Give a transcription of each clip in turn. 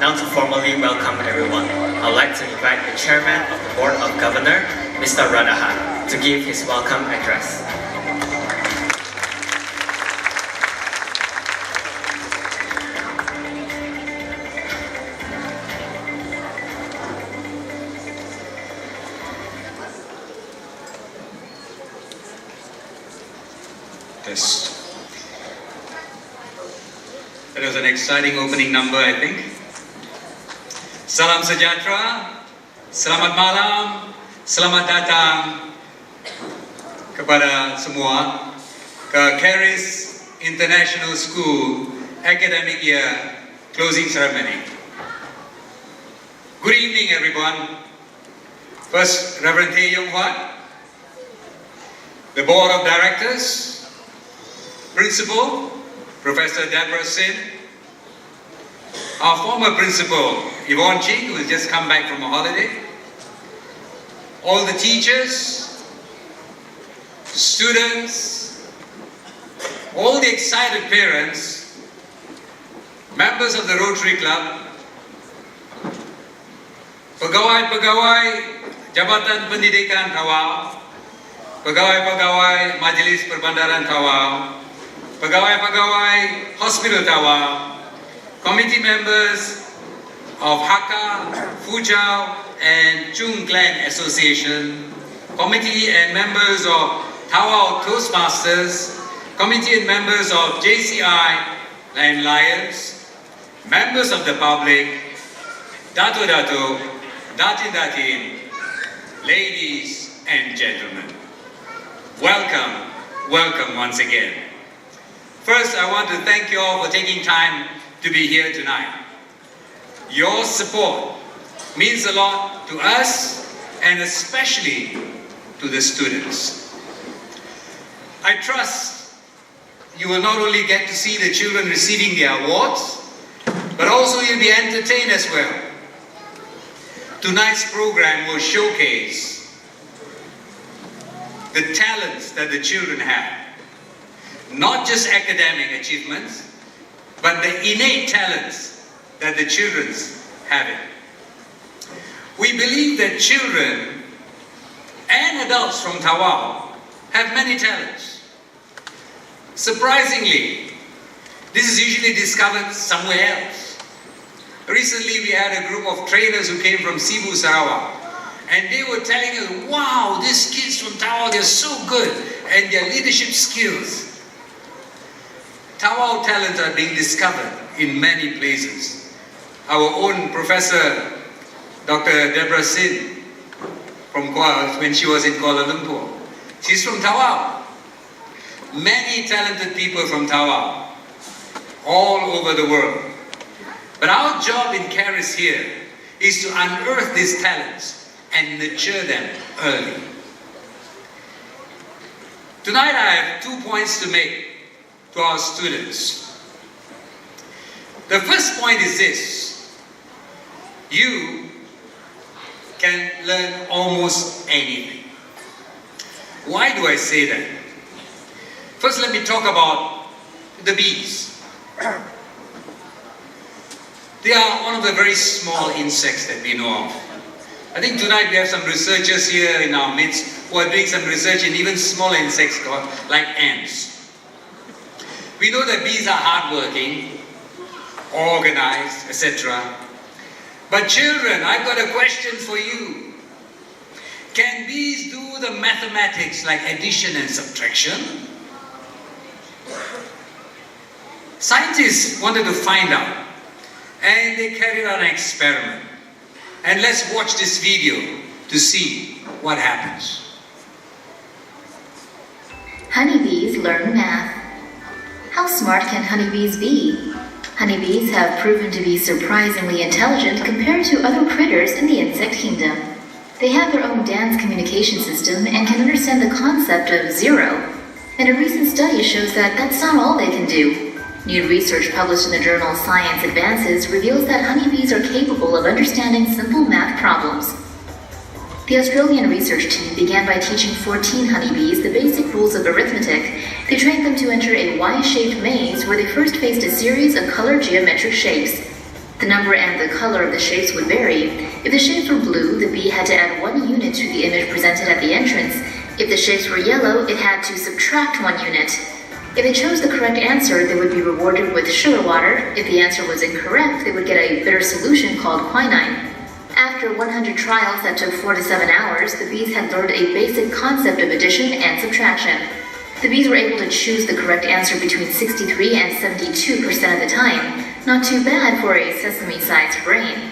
Now to formally welcome everyone, I'd like to invite the Chairman of the Board of Governors, Mr. Radaha, to give his welcome address. Yes. It was an exciting opening number, I think. Salam sejahtera, selamat malam, selamat datang kepada semua ke Charis International School Academic Year Closing Ceremony. Good evening, everyone. First, Reverend Tae Yong Hwat, the Board of Directors, Principal, Professor Debra, our former Principal, Yvonne Ching, who has just come back from a holiday, all the teachers, students, all the excited parents, members of the Rotary Club, pegawai-pegawai Jabatan Pendidikan Tawau, pegawai-pegawai Majlis Perbandaran Tawau, pegawai-pegawai Hospital Tawau, committee members of Hakka, Fujau and Chung Clan Association, committee and members of Tawau Toastmasters, committee and members of JCI and Lions, members of the public, Dato-Dato, Datin-Datin, ladies and gentlemen. Welcome, welcome once again. First, I want to thank you all for taking time to be here tonight. Your support means a lot to us and especially to the students. I trust you will not only get to see the children receiving their awards, but also you'll be entertained as well. Tonight's program will showcase the talents that the children have. Not just academic achievements, but the innate talents that the children have. We believe that children and adults from Tawau have many talents. Surprisingly, this is usually discovered somewhere else. Recently, we had a group of trainers who came from Cebu, Sarawak, and they were telling us, wow, these kids from Tawau, they're so good, and their leadership skills. Tawau talents are being discovered in many places. Our own Professor Dr. Debra when she was in Kuala Lumpur, she's from Tawau. Many talented people from Tawau, all over the world. But our job in Charis here is to unearth these talents and nurture them early. Tonight I have 2 points to make to our students. The first point is this: you can learn almost anything. Why do I say that? First, let me talk about the bees. They are one of the very small insects that we know of. I think tonight we have some researchers here in our midst who are doing some research in even smaller insects like ants. We know that bees are hardworking, organized, etc. But children, I've got a question for you. Can bees do the mathematics like addition and subtraction? Scientists wanted to find out, and they carried out an experiment. And let's watch this video to see what happens. Honeybees learn math. How smart can honeybees be? Honeybees have proven to be surprisingly intelligent compared to other critters in the insect kingdom. They have their own dance communication system and can understand the concept of zero. And a recent study shows that that's not all they can do. New research published in the journal Science Advances reveals that honeybees are capable of understanding simple math problems. The Australian research team began by teaching 14 honeybees the basic rules of arithmetic. They trained them to enter a Y-shaped maze where they first faced a series of colored geometric shapes. The number and the color of the shapes would vary. If the shapes were blue, the bee had to add 1 unit to the image presented at the entrance. If the shapes were yellow, it had to subtract 1 unit. If they chose the correct answer, they would be rewarded with sugar water. If the answer was incorrect, they would get a bitter solution called quinine. After 100 trials that took 4 to 7 hours, the bees had learned a basic concept of addition and subtraction. The bees were able to choose the correct answer between 63 and 72% of the time. Not too bad for a sesame-sized brain.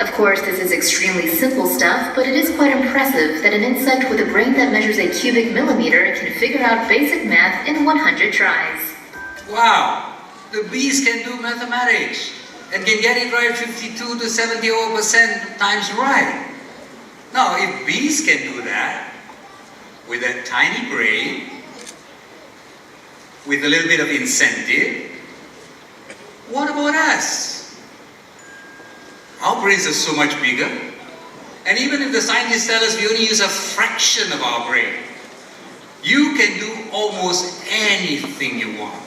Of course, this is extremely simple stuff, but it is quite impressive that an insect with a brain that measures a cubic millimeter can figure out basic math in 100 tries. Wow, the bees can do mathematics and can get it right 52 to 70% times right. Now, if bees can do that with a tiny brain, with a little bit of incentive, what about us? Our brains are so much bigger. And even if the scientists tell us we only use a fraction of our brain, you can do almost anything you want.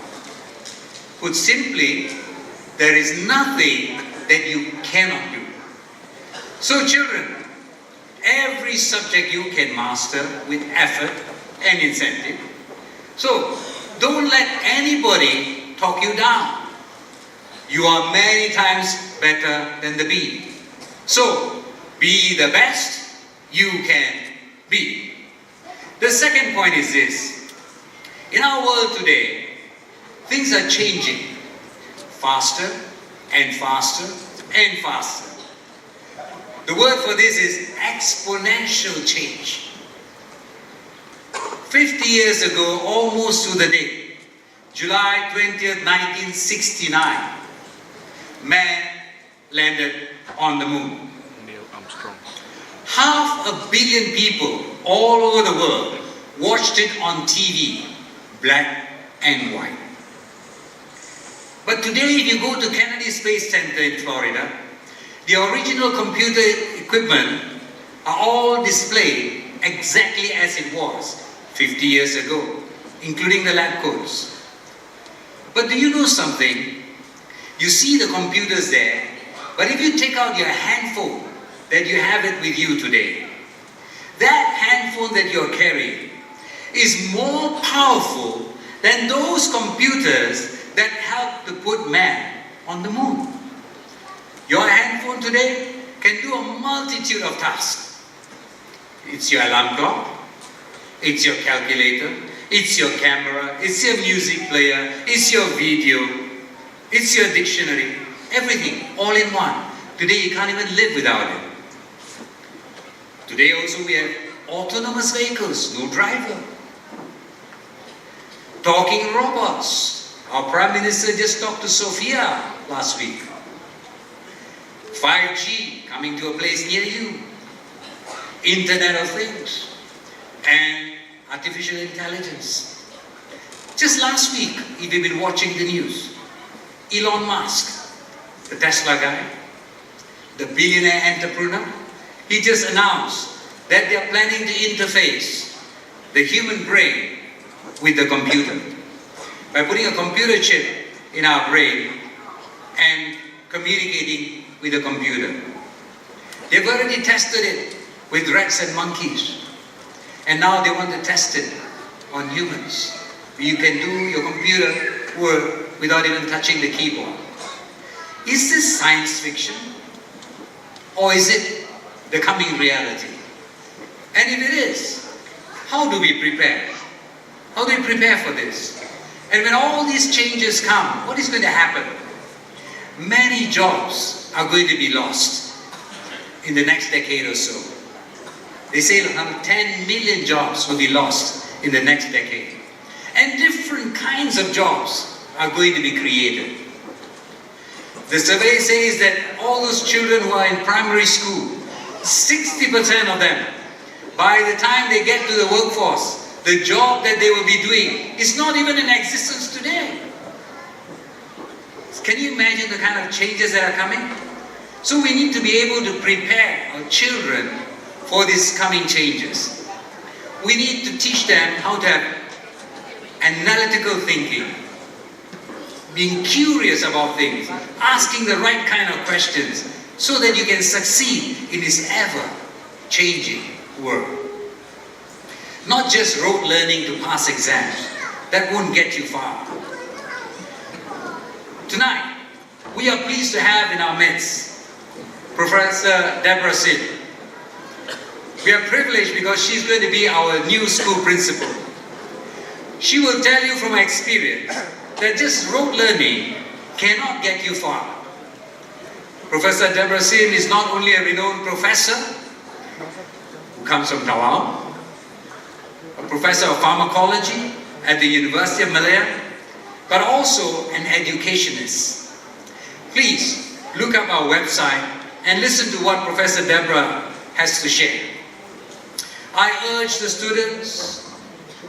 Put simply, there is nothing that you cannot do. So children, every subject you can master with effort and incentive. So don't let anybody talk you down. You are many times better than the bee. So, be the best you can be. The second point is this. In our world today, things are changing faster and faster and faster. The word for this is exponential change. 50 years ago, almost to the day, July 20th, 1969, man landed on the moon. Half a billion people all over the world watched it on TV, black and white. But today, if you go to Kennedy Space Center in Florida, the original computer equipment are all displayed exactly as it was 50 years ago, including the lab coats. But do you know something? You see the computers there, but if you take out your handphone that you have it with you today, that handphone that you're carrying is more powerful than those computers that helped to put man on the moon. Your handphone today can do a multitude of tasks. It's your alarm clock, it's your calculator, it's your camera, it's your music player, it's your video, it's your dictionary, everything, all in one. Today you can't even live without it. Today also we have autonomous vehicles, no driver. Talking robots. Our Prime Minister just talked to Sophia last week. 5G coming to a place near you. Internet of Things. And artificial intelligence. Just last week, if you've been watching the news, Elon Musk, the Tesla guy, the billionaire entrepreneur, he just announced that they are planning to interface the human brain with the computer by putting a computer chip in our brain and communicating with the computer. They've already tested it with rats and monkeys, and now they want to test it on humans. You can do your computer work without even touching the keyboard. Is this science fiction? Or is it the coming reality? And if it is, how do we prepare? How do we prepare for this? And when all these changes come, what is going to happen? Many jobs are going to be lost in the next decade or so. They say 10 million jobs will be lost in the next decade. And different kinds of jobs are going to be created. The survey says that all those children who are in primary school, 60% of them, by the time they get to the workforce, the job that they will be doing is not even in existence today. Can you imagine the kind of changes that are coming? So we need to be able to prepare our children for these coming changes. We need to teach them how to have analytical thinking, being curious about things, asking the right kind of questions, so that you can succeed in this ever-changing world. Not just rote learning to pass exams. That won't get you far. Tonight, we are pleased to have in our midst Professor Debra. We are privileged because she's going to be our new school principal. She will tell you from experience that just rote learning cannot get you far. Professor Debra is not only a renowned professor who comes from Tawau, a professor of pharmacology at the University of Malaya, but also an educationist. Please look up our website and listen to what Professor Debra has to share. I urge the students,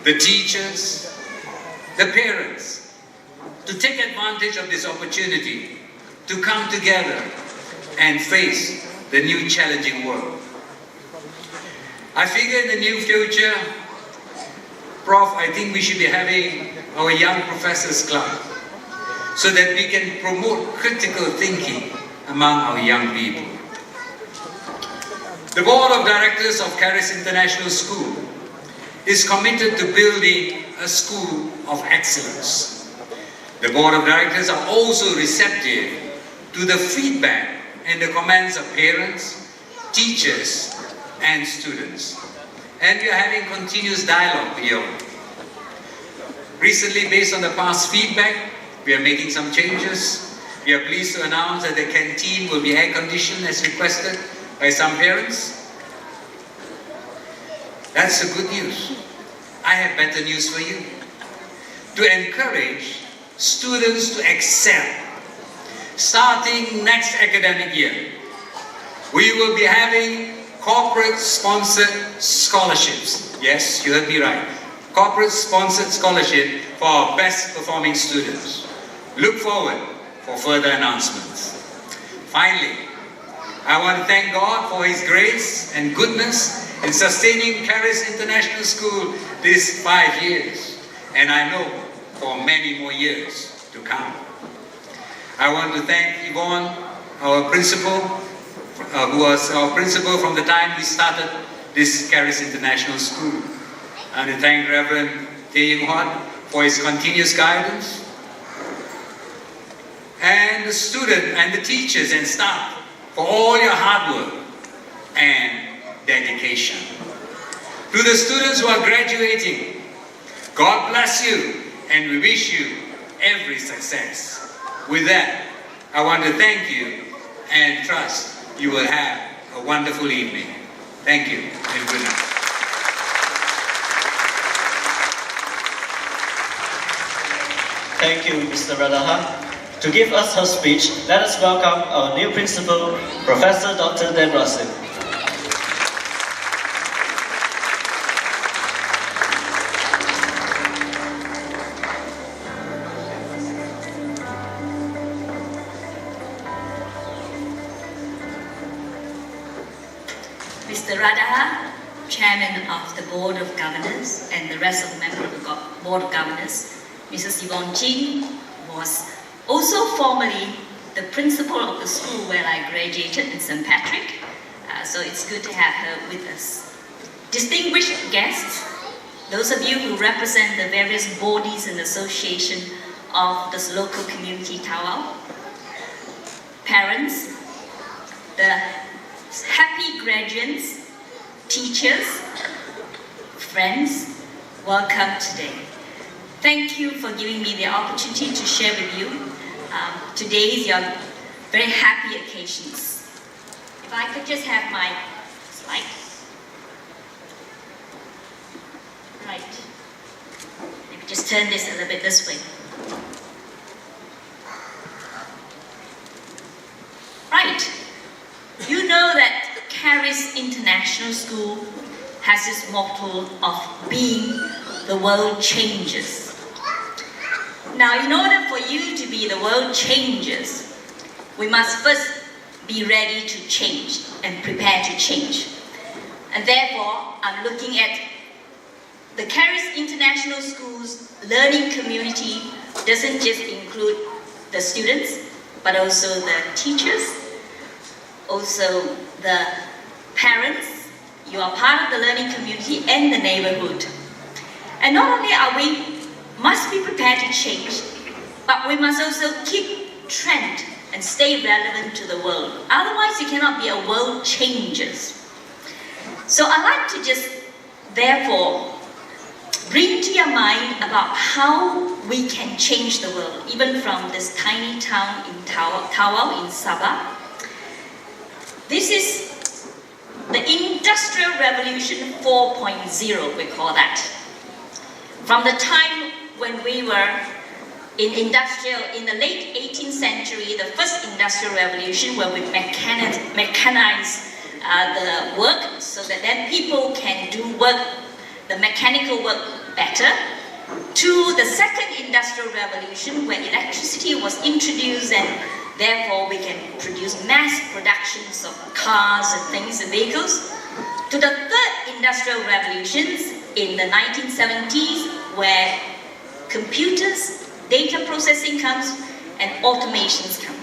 the teachers, the parents to take advantage of this opportunity to come together and face the new challenging world. I figure in the near future, Prof, I think we should be having our Young Professors Club so that we can promote critical thinking among our young people. The Board of Directors of Charis International School is committed to building a school of excellence. The Board of Directors are also receptive to the feedback and the comments of parents, teachers, and students. And we are having continuous dialogue with you. Recently, based on the past feedback, we are making some changes. We are pleased to announce that the canteen will be air-conditioned as requested by some parents. That's the good news. I have better news for you. To encourage students to excel, starting next academic year, we will be having corporate-sponsored scholarships. Yes, you heard me right. Corporate-sponsored scholarship for our best-performing students. Look forward for further announcements. Finally, I want to thank God for His grace and goodness in sustaining Charis International School these 5 years, and I know for many more years to come. I want to thank Yvonne, our principal, who was our principal from the time we started this Charis International School. I want to thank Reverend Tae Ying Hwan for his continuous guidance, and the student and the teachers and staff for all your hard work and dedication. To the students who are graduating, God bless you and we wish you every success. With that, I want to thank you and trust you will have a wonderful evening. Thank you and good night. Thank you, Mr. Radaha. To give us her speech, let us welcome our new principal, Professor Dr. Debra. Mr. Radaha, Chairman of the Board of Governors, and the rest of the members of the Board of Governors, Mrs. Yvonne Chin was also formerly the principal of the school where I graduated in St. Patrick, so it's good to have her with us. Distinguished guests, those of you who represent the various bodies and associations of this local community, Tawau, parents, the happy graduates, teachers, friends, welcome today. Thank you for giving me the opportunity to share with you today's your very happy occasions. If I could just have my slide. Right. Maybe just turn this a little bit this way. Right. You know that Charis International School has this motto of being the world changers. Now, in order for you to be the world changers, we must first be ready to change and prepare to change. And therefore, I'm looking at the Charis International School's learning community doesn't just include the students, but also the teachers, also the parents. You are part of the learning community and the neighborhood. And not only are we must be prepared to change, but we must also keep trend and stay relevant to the world. Otherwise, you cannot be a world changer. So I like to just, therefore, bring to your mind about how we can change the world, even from this tiny town in Tawau in Sabah. This is the Industrial Revolution 4.0, we call that. From the time when we were in the late 18th century, the first industrial revolution, where we mechanize the work so that then people can do work, the mechanical work better, to the second industrial revolution where electricity was introduced and therefore we can produce mass productions of cars and things and vehicles, to the third industrial revolutions in the 1970s where computers, data processing comes and automations come.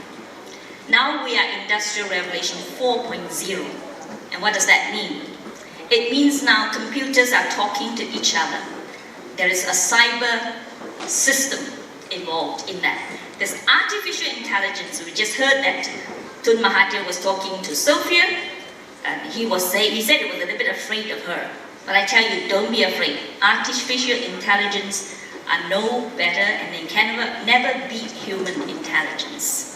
Now we are Industrial Revolution 4.0. And what does that mean? It means now computers are talking to each other. There is a cyber system involved in that. There's artificial intelligence. We just heard that Tun Mahathir was talking to Sophia, and he said he was a little bit afraid of her. But I tell you, don't be afraid. Artificial intelligence are no better, and they can never beat human intelligence.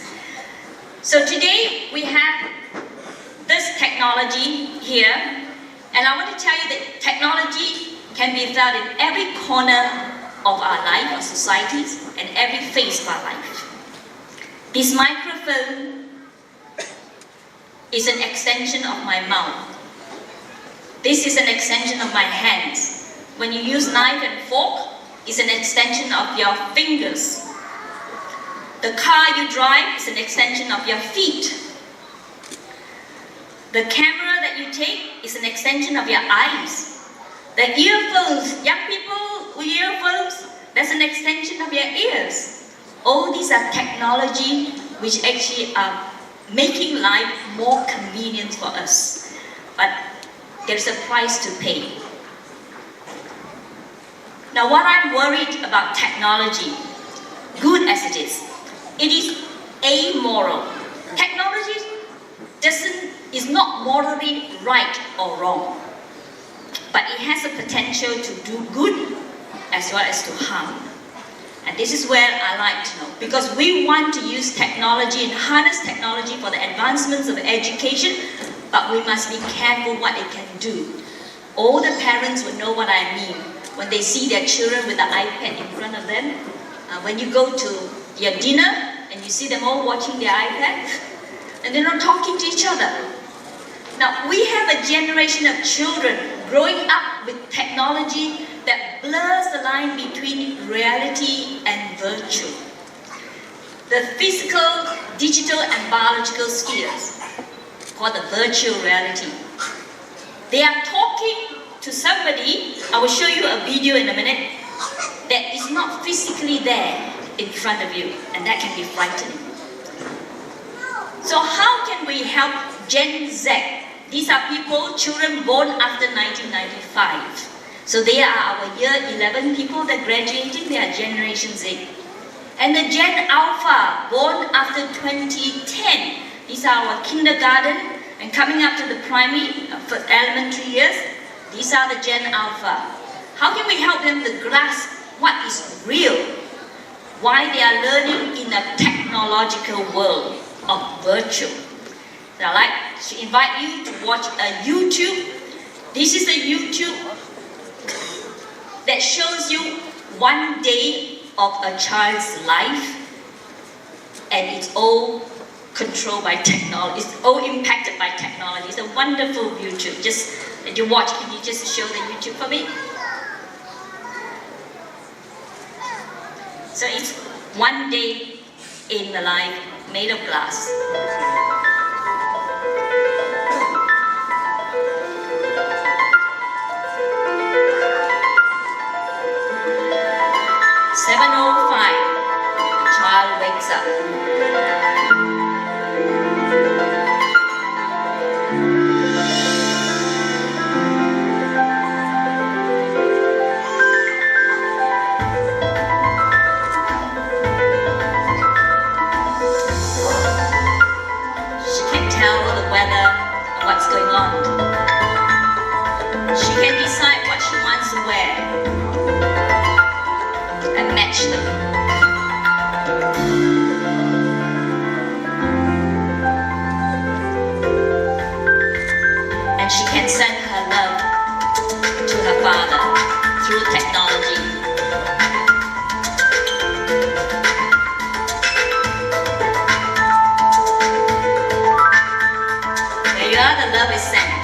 So today we have this technology here, and I want to tell you that technology can be found in every corner of our life, our societies, and every phase of our life. This microphone is an extension of my mouth. This is an extension of my hands. When you use knife and fork, it's an extension of your fingers. The car you drive is an extension of your feet. The camera that you take is an extension of your eyes. The earphones, young people with earphones, that's an extension of your ears. All these are technology which actually are making life more convenient for us. But there's a price to pay. Now what I'm worried about technology, good as it is amoral. Technology is not morally right or wrong, but it has a potential to do good as well as to harm. And this is where I like to know, because we want to use technology and harness technology for the advancements of education, but we must be careful what it can do. All the parents would know what I mean when they see their children with the iPad in front of them. When you go to your dinner and you see them all watching their iPad, and they're not talking to each other. Now, we have a generation of children growing up with technology that blurs the line between reality and virtual. The physical, digital, and biological skills, called the virtual reality. They are talking to somebody, I will show you a video in a minute, that is not physically there in front of you, and that can be frightening. So how can we help Gen Z? These are children born after 1995. So they are our year 11 people that graduating, they are Generation Z. And the Gen Alpha, born after 2010, these are our kindergarten and coming up to the primary, for elementary years, these are the Gen Alpha. How can we help them to grasp what is real? Why they are learning in a technological world of virtual. So I'd like to invite you to watch a YouTube. This is a YouTube that shows you one day of a child's life, and it's all controlled by technology. It's all impacted by technology. It's a wonderful YouTube. Just that you watch. Can you just show the YouTube for me? So it's one day in the life made of glass. "7:05, the child wakes up. what's going on. She can decide what she wants to wear and match them. And she can send her love to her father through technology. There you are, the love is sent.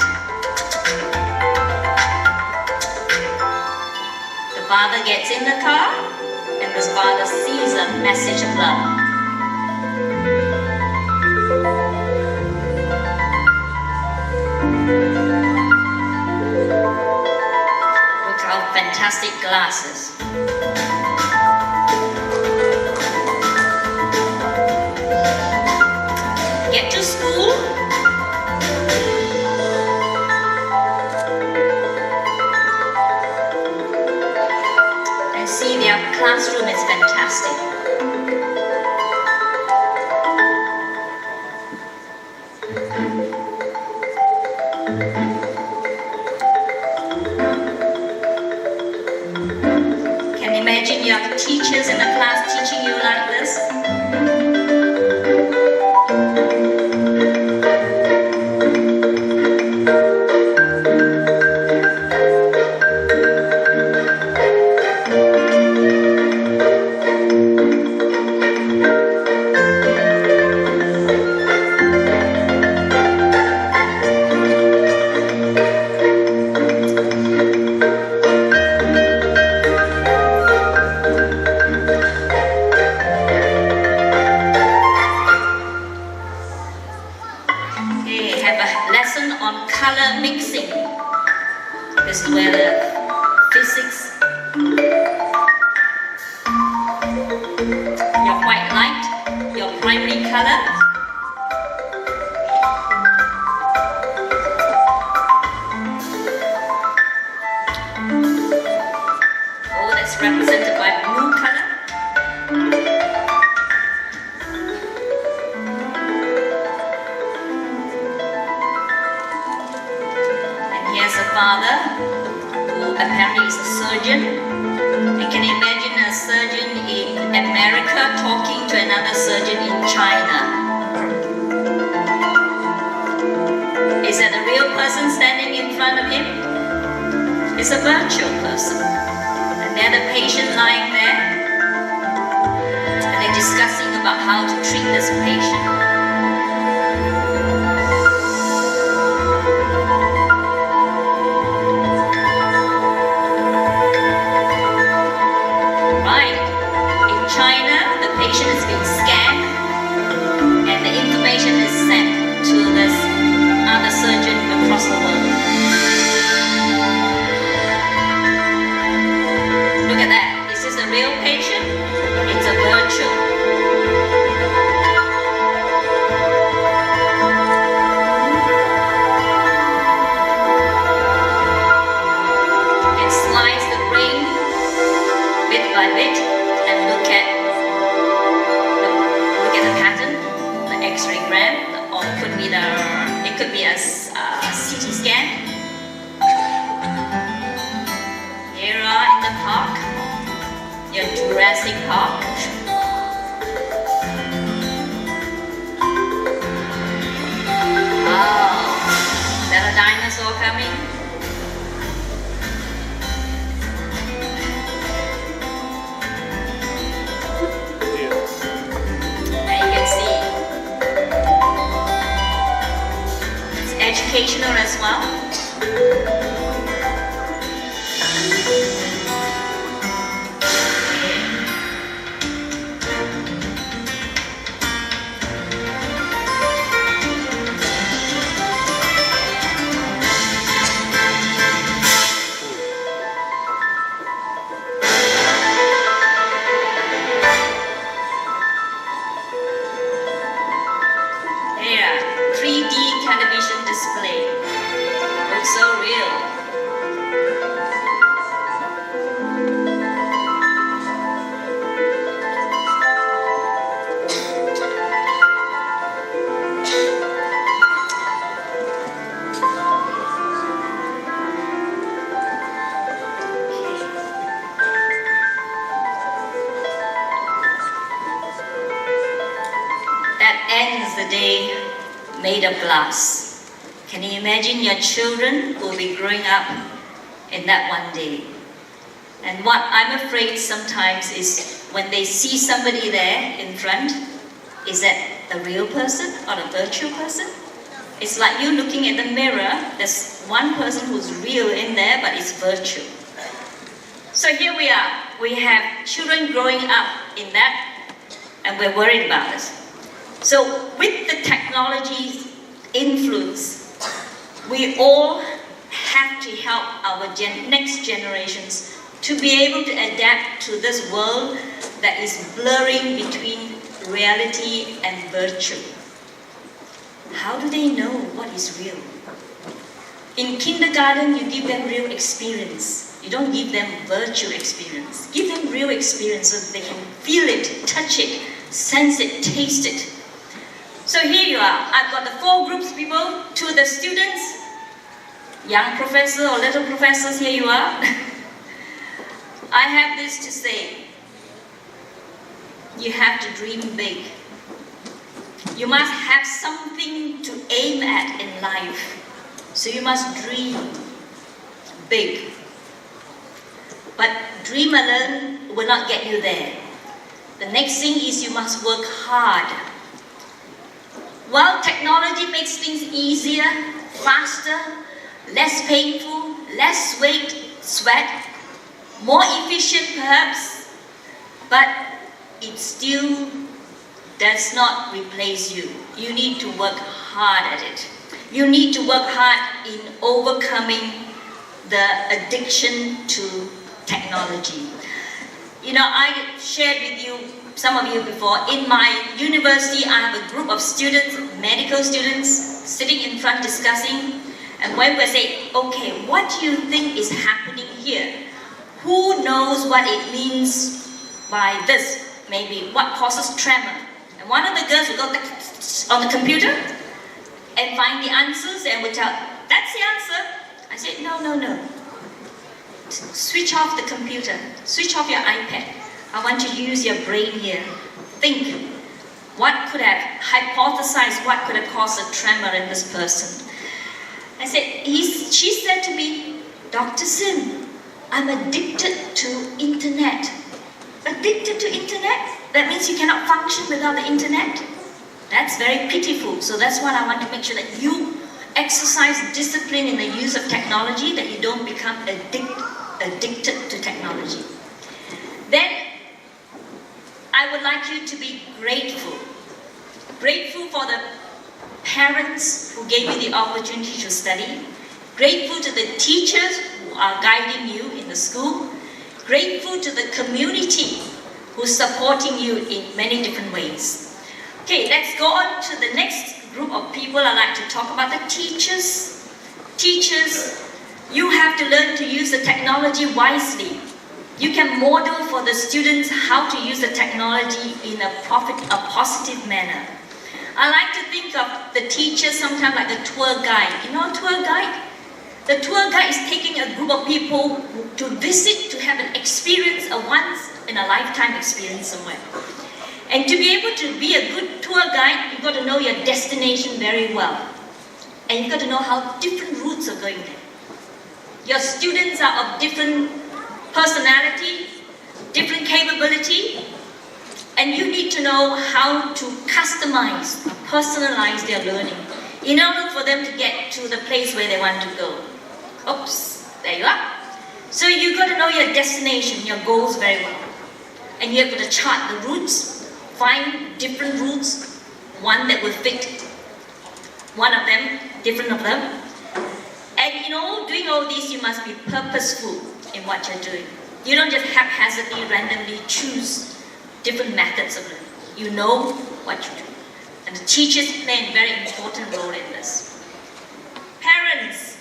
The father gets in the car and the father sees a message of love. Look how fantastic glasses. Get to school. And see their classroom is fantastic. Can you imagine your teachers in the class teaching you like this? Okay, have a lesson on color mixing. This is where the physics. Your white light, your primary color. Oh, that's represented by blue color. And here's a father who apparently is a surgeon. And can you imagine a surgeon in America talking to another surgeon in China? Is that a real person standing in front of him? It's a virtual person. And they're the patient lying there. And they're discussing about how to treat this patient. Right. In China, the patient is being scanned and the information is sent to this other surgeon across the world. Look at that. Is this a real patient? It's a virtual. You can slice the brain bit by bit and look at the pattern, the X-ray gram, or it could be a CT scan. Here are in the park, your Jurassic Park. Wow, is that a dinosaur coming? There you can see. It's educational as well. There, 3D television display. Looks so real. made of glass. Can you imagine your children will be growing up in that one day? And what I'm afraid sometimes is when they see somebody there in front, is that the real person or the virtual person? It's like you looking at the mirror, there's one person who's real in there, but it's virtual. So here we are, we have children growing up in that, and we're worried about it. So with the technology's influence, we all have to help our next generations to be able to adapt to this world that is blurring between reality and virtual. How do they know what is real? In kindergarten, you give them real experience. You don't give them virtual experience. Give them real experience so that they can feel it, touch it, sense it, taste it. So here you are. I've got the 4 groups of people. To the students, young professor or little professors, here you are. I have this to say. You have to dream big. You must have something to aim at in life. So you must dream big. But dream alone will not get you there. The next thing is you must work hard. While technology makes things easier, faster, less painful, less sweat, more efficient perhaps, but it still does not replace you. You need to work hard at it. You need to work hard in overcoming the addiction to technology. You know, I shared with you, some of you before, in my university I have a group of students, medical students, sitting in front discussing, and when we say, okay, what do you think is happening here? Who knows what it means by this? Maybe what causes tremor? And one of the girls will go on the computer and find the answers and will tell, that's the answer. I said, no. Switch off the computer. Switch off your iPad. I want you to use your brain here. Think. What could have hypothesized what could have caused a tremor in this person? I said, she said to me, Dr. Sim, I'm addicted to internet. Addicted to internet? That means you cannot function without the internet? That's very pitiful. So that's what I want to make sure that you exercise discipline in the use of technology, that you don't become addicted to technology. Then, I would like you to be grateful. Grateful for the parents who gave you the opportunity to study. Grateful to the teachers who are guiding you in the school. Grateful to the community who's supporting you in many different ways. Okay, let's go on to the next group of people. I'd like to talk about the teachers. Teachers, you have to learn to use the technology wisely. You can model for the students how to use the technology in a positive manner. I like to think of the teachers sometimes like a tour guide. You know a tour guide? The tour guide is taking a group of people to visit, to have an experience, a once-in-a-lifetime experience somewhere. And to be able to be a good tour guide, you've got to know your destination very well. And you've got to know how different routes are going there. Your students are of different personality, different capability, and you need to know how to customize, personalize their learning in order for them to get to the place where they want to go. Oops, there you are. So you've got to know your destination, your goals very well. And you've got to chart the routes, find different routes, one that will fit one of them, different of them. And doing all this, you must be purposeful in what you're doing. You don't just haphazardly, randomly choose different methods of learning. You know what you do. And the teachers play a very important role in this. Parents,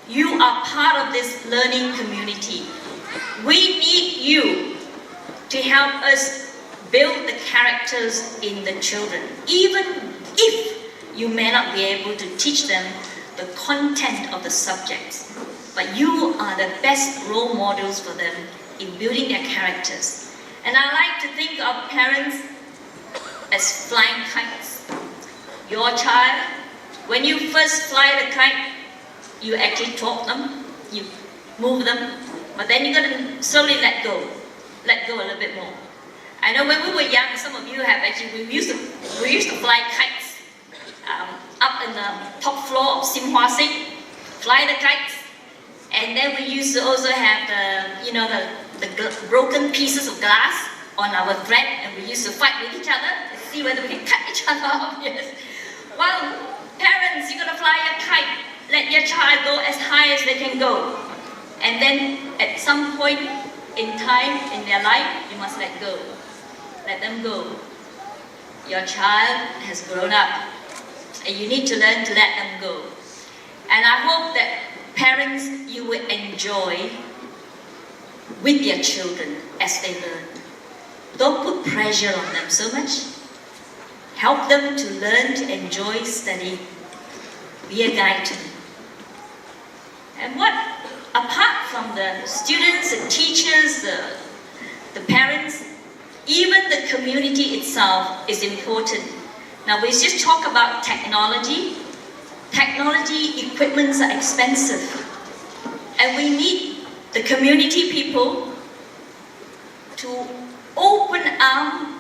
you are part of this learning community. We need you to help us build the characters in the children, even if you may not be able to teach them the content of the subjects. But you are the best role models for them in building their characters. And I like to think of parents as flying kites. your child, when you first fly the kite, you actually talk them, you move them, but then you're going to slowly let go a little bit more. I know when we were young, some of you have actually, we used to fly kites up in the top floor of Simhua Sing, fly the kites, and then we used to also have the broken pieces of glass on our thread, and we used to fight with each other to see whether we can cut each other off. Yes. Well, parents, you're gonna fly a kite. Let your child go as high as they can go, and then at some point in time in their life, you must let go. Let them go. Your child has grown up, and you need to learn to let them go. And I hope that parents, you will enjoy with your children as they learn. Don't put pressure on them so much. Help them to learn to enjoy study. Be a guide to them. And apart from the students, the teachers, the parents, even the community itself is important. Now we just talk about technology. Technology equipments are expensive. And we need the community people to open arms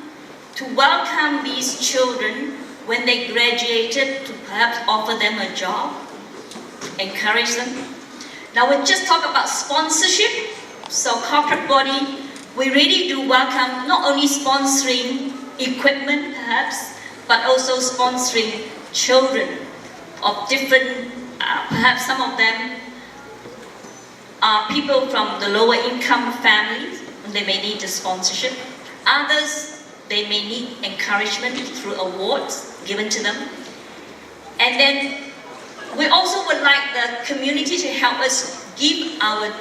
to welcome these children when they graduated, to perhaps offer them a job, encourage them. Now we just talk about sponsorship. So corporate body, we really do welcome not only sponsoring equipment perhaps, but also sponsoring children of different, perhaps some of them are people from the lower income families, and they may need the sponsorship. Others, they may need encouragement through awards given to them. And then we also would like the community to help us give our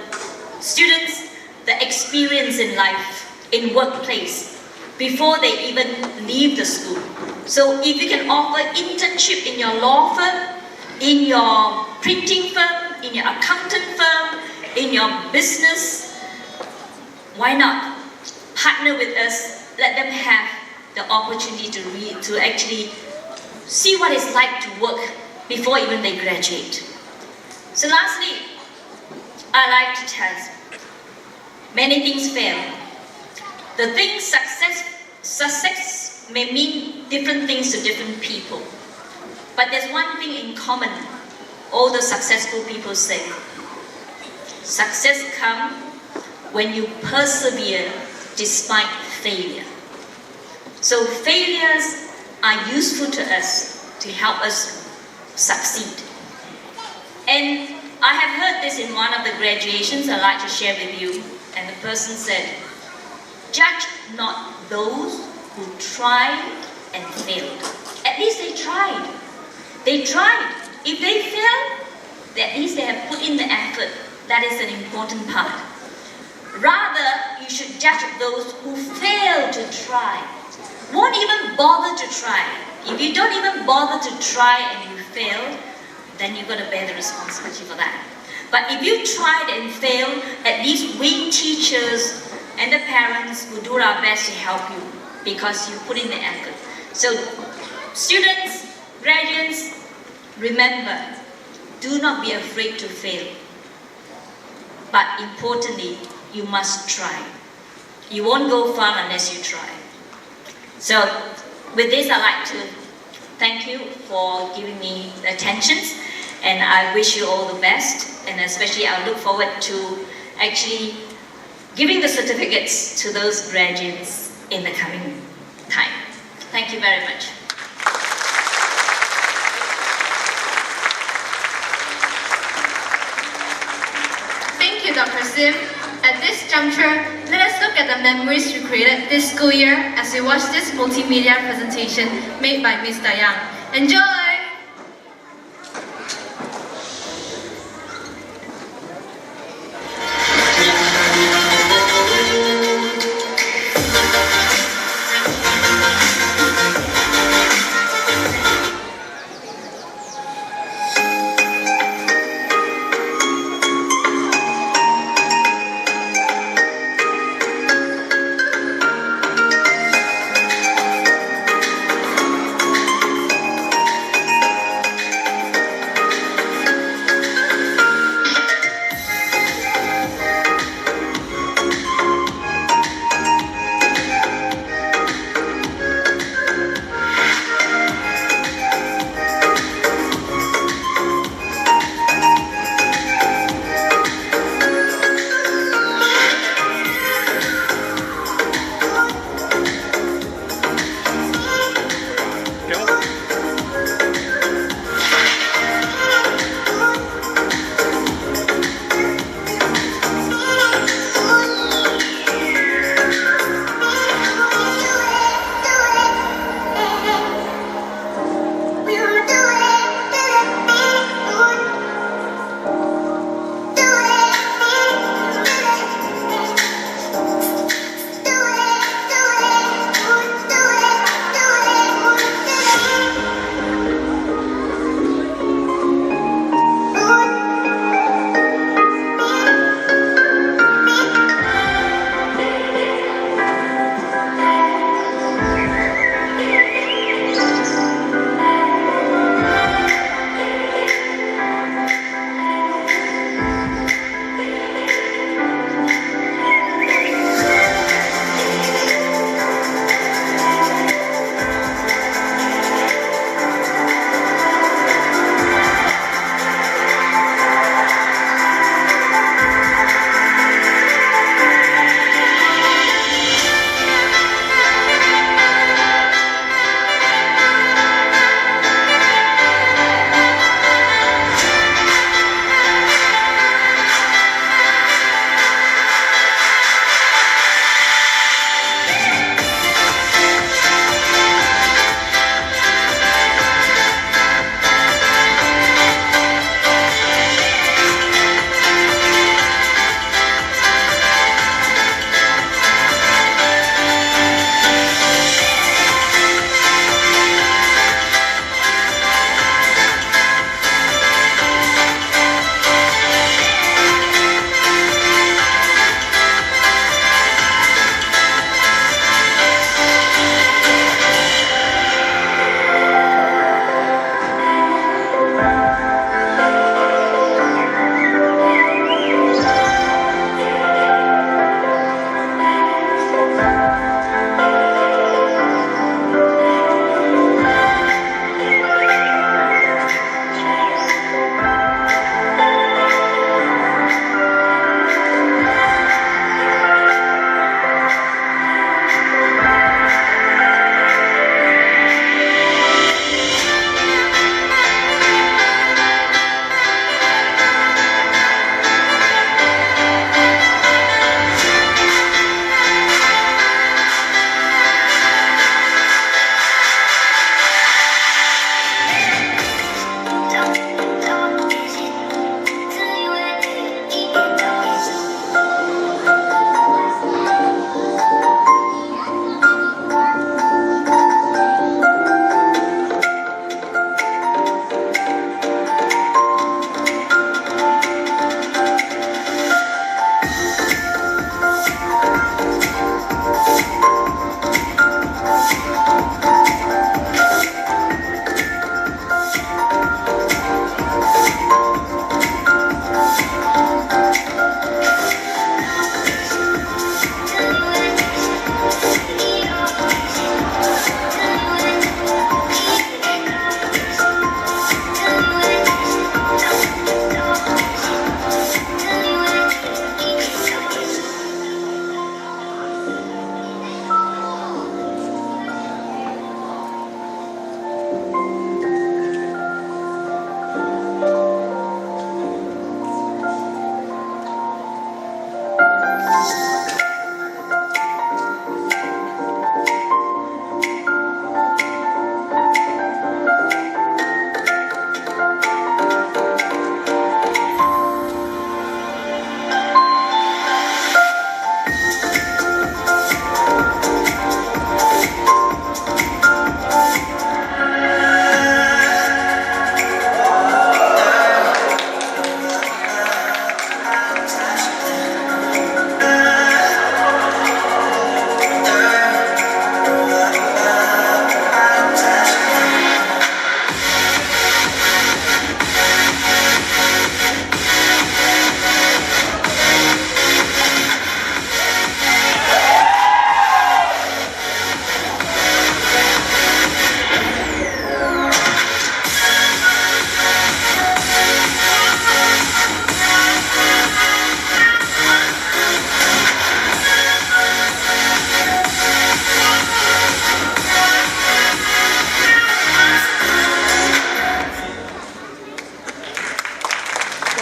students the experience in life, in workplace, before they even leave the school. So if you can offer internship in your law firm, in your printing firm, in your accountant firm, in your business, why not partner with us? Let them have the opportunity to actually see what it's like to work before even they graduate. So lastly, I like to tell you, many things fail. The thing success may mean different things to different people. But there's one thing in common, all the successful people say. Success comes when you persevere despite failure. So failures are useful to us to help us succeed. And I have heard this in one of the graduations I'd like to share with you. And the person said, judge not those who tried and failed. At least they tried. They tried. If they failed, at least they have put in the effort. That is an important part. Rather, you should judge those who fail to try. Won't even bother to try. If you don't even bother to try and you fail, then you've got to bear the responsibility for that. But if you tried and failed, at least we teachers and the parents will do our best to help you because you put in the effort. So students, graduates, remember, do not be afraid to fail. But importantly, you must try. You won't go far unless you try. So with this, I'd like to thank you for giving me the attention, and I wish you all the best, and especially I look forward to actually giving the certificates to those graduates in the coming time. Thank you very much. Thank you, Dr. Sim. At this juncture, let us look at the memories we created this school year as we watch this multimedia presentation made by Mr. Yang. Enjoy!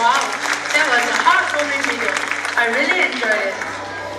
Wow, that was a heartwarming video. I really enjoyed it.